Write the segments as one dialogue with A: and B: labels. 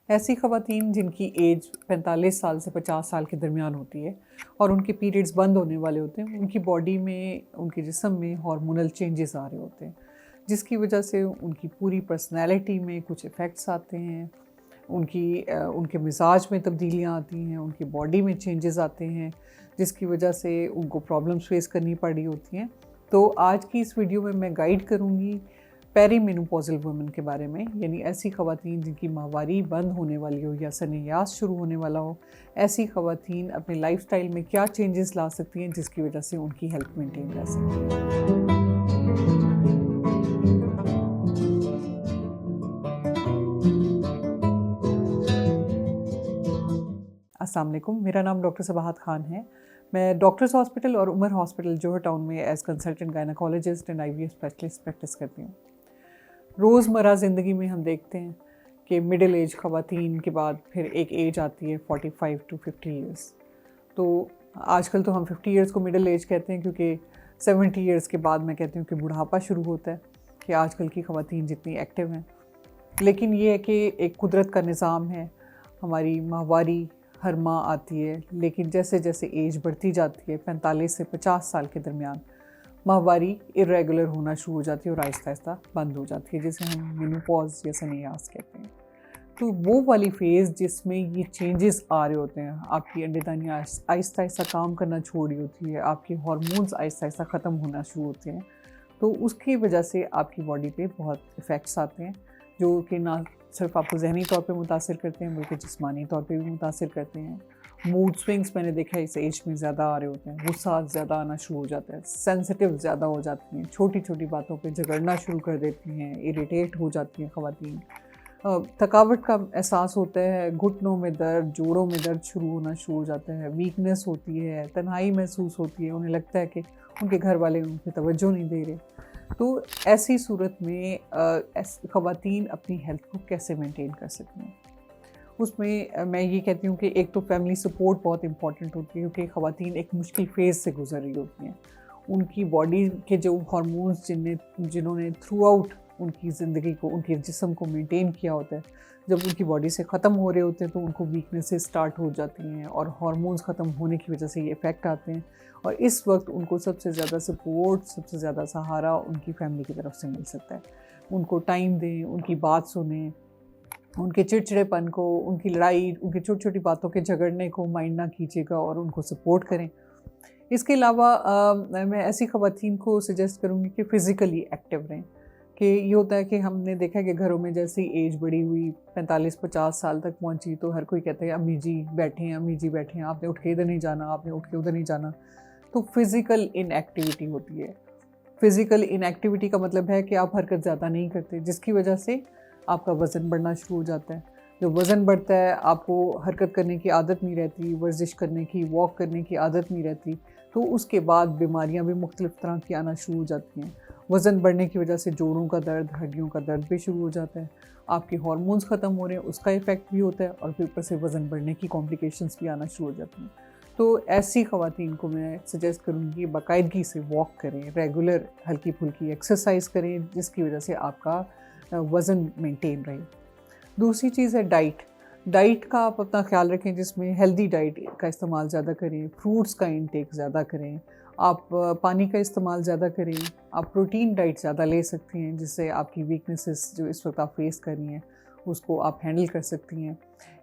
A: ایسی خواتین جن کی ایج 45 سال سے 50 سال کے درمیان ہوتی ہے اور ان کے پیریڈز بند ہونے والے ہوتے ہیں، ان کی باڈی میں، ان کے جسم میں ہارمونل چینجز آ رہے ہوتے ہیں، جس کی وجہ سے ان کی پوری پرسنالٹی میں کچھ ایفیکٹس آتے ہیں، ان کے مزاج میں تبدیلیاں آتی ہیں، ان کی باڈی میں چینجز آتے ہیں، جس کی وجہ سے ان کو پرابلمس فیس کرنی پڑ رہی ہوتی ہیں۔ تو آج کی اس ویڈیو میں گائیڈ کروں گی پیری مینوپوزل وومن کے بارے میں، یعنی ایسی خواتین جن کی ماہواری بند ہونے والی ہو یا سن یاس شروع ہونے والا ہو۔ ایسی خواتین اپنے لائف سٹائل میں کیا چینجز لا سکتی ہیں جس کی وجہ سے ان کی ہیلتھ مینٹین رہ سکتی ہے۔ السلام علیکم، میرا نام ڈاکٹر صباحت خان ہے۔ میں ڈاکٹرز ہاسپٹل اور عمر ہاسپٹل جوہر ٹاؤن میں as consultant gynaecologist and IVF specialist practice کرتی ہوں۔ روزمرہ زندگی میں ہم دیکھتے ہیں کہ مڈل ایج خواتین کے بعد پھر ایک ایج آتی ہے 45 to 50 ایئرس۔ تو آج کل تو ہم 50 ایئرس کو مڈل ایج کہتے ہیں، کیونکہ 70 ایئرس کے بعد میں کہتی ہوں کہ بڑھاپا شروع ہوتا ہے، کہ آج کل کی خواتین جتنی ایکٹیو ہیں۔ لیکن یہ ہے کہ ایک قدرت کا نظام ہے، ہماری ماہواری ہر ماہ آتی ہے، لیکن جیسے جیسے ایج بڑھتی جاتی ہے 45 سے 50 سال کے درمیان ماہواری ارریگولر ہونا شروع ہو جاتی ہے اور آہستہ آہستہ بند ہو جاتی ہے، جسے ہم مینوپوز یا سن یاس کہتے ہیں۔ تو وہ والی فیز جس میں یہ چینجز آ رہے ہوتے ہیں، آپ کی انڈے آہستہ آہستہ کام کرنا چھوڑ رہی ہوتی ہے، آپ کے ہارمونز آہستہ آہستہ ختم ہونا شروع ہوتے ہیں، تو اس کی وجہ سے آپ کی باڈی پہ بہت ایفیکٹس آتے ہیں، جو کہ نہ صرف آپ کو ذہنی طور پہ متاثر کرتے ہیں بلکہ جسمانی طور پہ بھی متاثر کرتے ہیں۔ موڈ سوئنگس میں نے دیکھا ہے اس ایج میں زیادہ آ رہے ہوتے ہیں، غصہ زیادہ آنا شروع ہو جاتا ہے، سینسٹیو زیادہ ہو جاتی ہیں، چھوٹی چھوٹی باتوں پہ جھگڑنا شروع کر دیتی ہیں، اریٹیٹ ہو جاتی ہیں خواتین، تھکاوٹ کا احساس ہوتا ہے، گھٹنوں میں درد، جوڑوں میں درد شروع ہونا شروع ہو جاتا ہے، ویکنس ہوتی ہے، تنہائی محسوس ہوتی ہے، انہیں لگتا ہے کہ ان کے گھر والے ان پہ توجہ نہیں دے رہے۔ تو ایسی صورت میں خواتین اپنی ہیلتھ کو کیسے مینٹین کر سکتی ہیں؟ اس میں یہ کہتی ہوں کہ ایک تو فیملی سپورٹ بہت امپورٹنٹ ہوتی ہے، کیونکہ خواتین ایک مشکل فیز سے گزر رہی ہوتی ہیں۔ ان کی باڈی کے جو ہارمونز جنہوں نے تھرو آؤٹ ان کی زندگی کو، ان کے جسم کو مینٹین کیا ہوتا ہے، جب ان کی باڈی سے ختم ہو رہے ہوتے ہیں تو ان کو ویکنسز سٹارٹ ہو جاتی ہیں، اور ہارمونز ختم ہونے کی وجہ سے یہ افیکٹ آتے ہیں، اور اس وقت ان کو سب سے زیادہ سپورٹ، سب سے زیادہ سہارا ان کی فیملی کی طرف سے مل سکتا ہے۔ ان کو ٹائم دیں، ان کی بات سنیں، ان کے چڑچڑے پن کو، ان کی لڑائی، ان کی چھوٹی چھوٹی باتوں کے جھگڑنے کو مائنڈ نہ کیجیے گا، اور ان کو سپورٹ کریں۔ اس کے علاوہ میں ایسی خواتین کو سجیسٹ کروں گی کہ فزیکلی ایکٹیو رہیں، کہ یہ ہوتا ہے کہ ہم نے دیکھا کہ گھروں میں جیسے ایج بڑی ہوئی 45-50 سال تک پہنچی تو ہر کوئی کہتا ہے امی جی بیٹھے ہیں، امی جی بیٹھے ہیں، آپ نے اٹھ کے ادھر نہیں جانا، آپ نے اٹھ کے ادھر نہیں جانا۔ تو فزیکل ان ایکٹیویٹی ہوتی ہے۔ فزیکل ان ایکٹیویٹی کا مطلب ہے کہ آپ حرکت زیادہ نہیں کرتے، جس کی وجہ سے آپ کا وزن بڑھنا شروع ہو جاتا ہے۔ جب وزن بڑھتا ہے، آپ کو حرکت کرنے کی عادت نہیں رہتی، ورزش کرنے کی، واک کرنے کی عادت نہیں رہتی، تو اس کے بعد بیماریاں بھی مختلف طرح کی آنا شروع ہو جاتی ہیں۔ وزن بڑھنے کی وجہ سے جوڑوں کا درد، ہڈیوں کا درد بھی شروع ہو جاتا ہے، آپ کے ہارمونز ختم ہو رہے ہیں، اس کا ایفیکٹ بھی ہوتا ہے، اور پھر اوپر سے وزن بڑھنے کی کمپلیکیشنز بھی آنا شروع ہو جاتی ہیں۔ تو ایسی خواتین کو میں سجیسٹ کروں گی باقاعدگی سے واک کریں، ریگولر ہلکی پھلکی ایکسرسائز کریں، جس کی وجہ سے آپ کا وزن مینٹین رہے۔ دوسری چیز ہے ڈائٹ کا آپ اپنا خیال رکھیں، جس میں ہیلدی ڈائٹ کا استعمال زیادہ کریں، فروٹس کا انٹیک زیادہ کریں، آپ پانی کا استعمال زیادہ کریں، آپ پروٹین ڈائٹ زیادہ لے سکتی ہیں، جس سے آپ کی ویکنسز جو اس وقت آپ فیس کر رہی ہیں اس کو آپ ہینڈل کر سکتی ہیں۔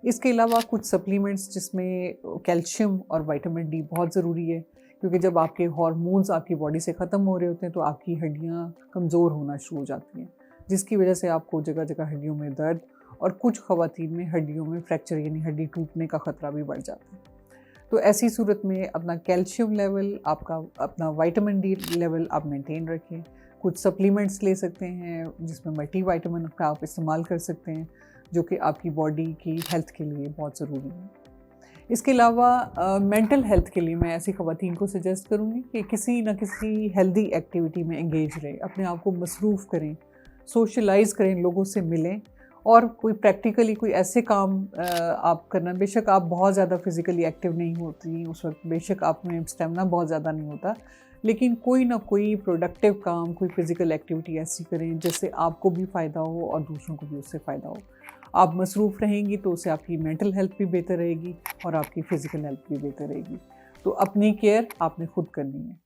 A: اس کے علاوہ کچھ سپلیمنٹس جس میں کیلشیم اور وائٹامن ڈی بہت ضروری ہے، کیونکہ جب آپ کے ہارمونز آپ کی باڈی سے ختم ہو رہے ہوتے ہیں تو آپ کی ہڈیاں کمزور ہونا شروع ہو جاتی ہیں، جس کی وجہ سے آپ کو جگہ جگہ ہڈیوں میں درد، اور کچھ خواتین میں ہڈیوں میں فریکچر یعنی ہڈی ٹوٹنے کا خطرہ بھی بڑھ جاتا ہے۔ تو ایسی صورت میں اپنا کیلشیم لیول، آپ کا اپنا وائٹامن ڈی لیول آپ مینٹین رکھیں۔ کچھ سپلیمنٹس لے سکتے ہیں جس میں ملٹی وائٹامن کا آپ استعمال کر سکتے ہیں، جو کہ آپ کی باڈی کی ہیلتھ کے لیے بہت ضروری ہے۔ اس کے علاوہ مینٹل ہیلتھ کے لیے میں ایسی خواتین کو سجیسٹ کروں گی کہ کسی نہ کسی ہیلدی ایکٹیویٹی میں انگیج رہیں، اپنے آپ کو مصروف کریں، سوشلائز کریں، لوگوں سے ملیں، اور کوئی پریکٹیکلی کوئی ایسے کام آپ کرنا، بے شک آپ بہت زیادہ فزیکلی ایکٹیو نہیں ہوتی اس وقت، بے شک آپ میں اسٹیمنا بہت زیادہ نہیں ہوتا، لیکن کوئی نہ کوئی پروڈکٹیو کام، کوئی فزیکل ایکٹیویٹی ایسی کریں جس سے آپ کو بھی فائدہ ہو اور دوسروں کو بھی اس سے فائدہ ہو۔ آپ مصروف رہیں گی تو اس سے آپ کی مینٹل ہیلتھ بھی بہتر رہے گی اور آپ کی فزیکل ہیلتھ بھی بہتر رہے گی. تو اپنی کیئر آپ نے خود کرنی ہے.